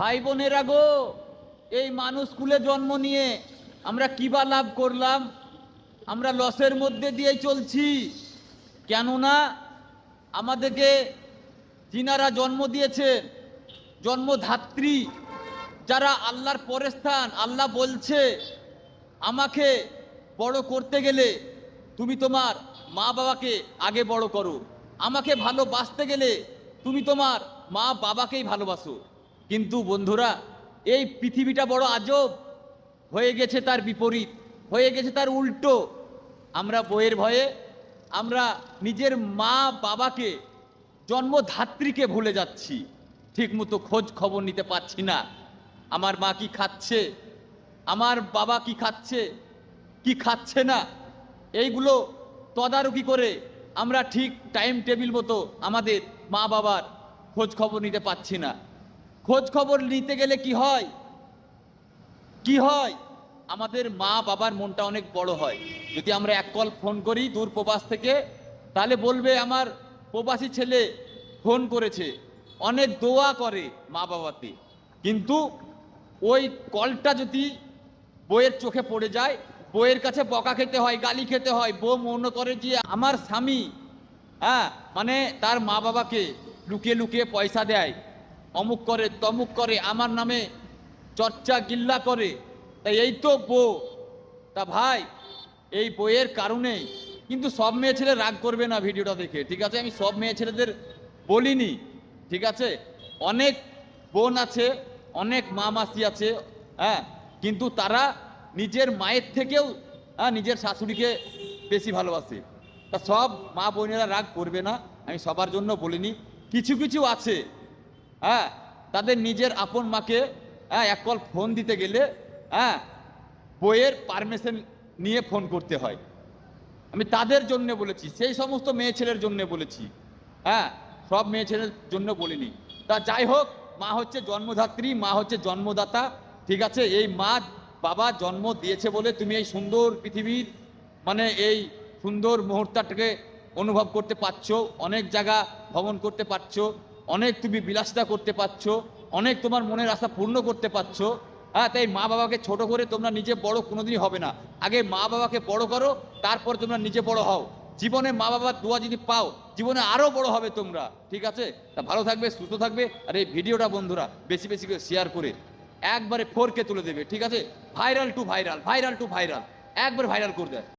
ভাই বোনেরা গো, এই মানুষ কুলে জন্ম নিয়ে আমরা কি বা লাভ করলাম? আমরা লসের মধ্যে দিয়ে চলছি। কেননা আমাদেরকে যিনারা জন্ম দিয়েছেন, জন্মধাত্রী, যারা আল্লাহর পরস্থান, আল্লাহ বলছে আমাকে বড় করতে গেলে তুমি তোমার মা বাবাকে আগে বড় করো, আমাকে ভালোবাসতে গেলে তুমি তোমার মা বাবাকেই ভালোবাসো। কিন্তু বন্ধুরা, এই পৃথিবীটা বড় আজব হয়ে গেছে, তার বিপরীত হয়ে গেছে, তার উল্টো। আমরা বইয়ের ভয়ে আমরা নিজের মা বাবাকে, জন্মধাত্রীকে ভুলে যাচ্ছি। ঠিক মতো খোঁজ খবর নিতে পারছি না। আমার মা কি খাচ্ছে, আমার বাবা কি খাচ্ছে, কি খাচ্ছে না, এইগুলো তদারকি করে আমরা ঠিক টাইম টেবিল মতো আমাদের মা বাবার খোঁজ খবর নিতে পারছি না। খোঁজ খবর নিতে গেলে কি হয়, কি হয়, আমাদের মা বাবার মনটা অনেক বড় হয়। যদি আমরা এক কল ফোন করি দূর প্রবাস থেকে, তাহলে বলবে আমার প্রবাসী ছেলে ফোন করেছে, অনেক দোয়া করে মা বাবাতে। কিন্তু ওই কলটা যদি বইয়ের চোখে পড়ে যায়, বইয়ের কাছে বকা খেতে হয়, গালি খেতে হয়। বউ মনে করে যে আমার স্বামী মানে তার মা বাবাকে লুকিয়ে লুকিয়ে পয়সা দেয়, অমুক করে তমুক করে, আমার নামে চর্চা গিল্লা করে। তাই এই তো বউ। তা ভাই, এই বইয়ের কারণেই কিন্তু সব মেয়ে ছেলে রাগ করবে না ভিডিওটা দেখে, ঠিক আছে? আমি সব মেয়ে ছেলেদের বলিনি, ঠিক আছে? অনেক বোন আছে, অনেক মা মাসি আছে, কিন্তু তারা নিজের মায়ের থেকেও নিজের শাশুড়িকে বেশি ভালোবাসে। তা সব মা বোনেরা রাগ করবে না, আমি সবার জন্য বলিনি। কিছু কিছু আছে তাদের নিজের আপন মাকে এক কল ফোন দিতে গেলে বইয়ের পারমিশন নিয়ে ফোন করতে হয়। আমি তাদের জন্য বলেছি, সেই সমস্ত মেয়ে ছেলের জন্য বলেছি, সব মেয়ে ছেলের জন্য বলিনি। তা যাই হোক, মা হচ্ছে জন্মধাত্রী, মা হচ্ছে জন্মদাতা, ঠিক আছে? এই মা বাবা জন্ম দিয়েছে বলে তুমি এই সুন্দর পৃথিবীর মানে এই সুন্দর মুহূর্তটাকে অনুভব করতে পারছো, অনেক জায়গা ভ্রমণ করতে পারছো, অনেক তুমি বিলাসিতা করতে পারছো, অনেক তোমার মনের আশা পূর্ণ করতে পারছো। তাই মা বাবাকে ছোট করে তোমরা নিজে বড় কোনোদিনই হবে না। আগে মা বাবাকে বড় করো, তারপর তোমরা নিজে বড় হও। জীবনে মা বাবার দোয়া যদি পাও, জীবনে আরো বড় হবে তোমরা, ঠিক আছে? তা ভালো থাকবে, সুস্থ থাকবে। আর এই ভিডিওটা বন্ধুরা বেশি বেশি করে শেয়ার করে একবারে 4K তুলে দেবে, ঠিক আছে? Viral two viral, viral two viral, একবার ভাইরাল করে দেয়।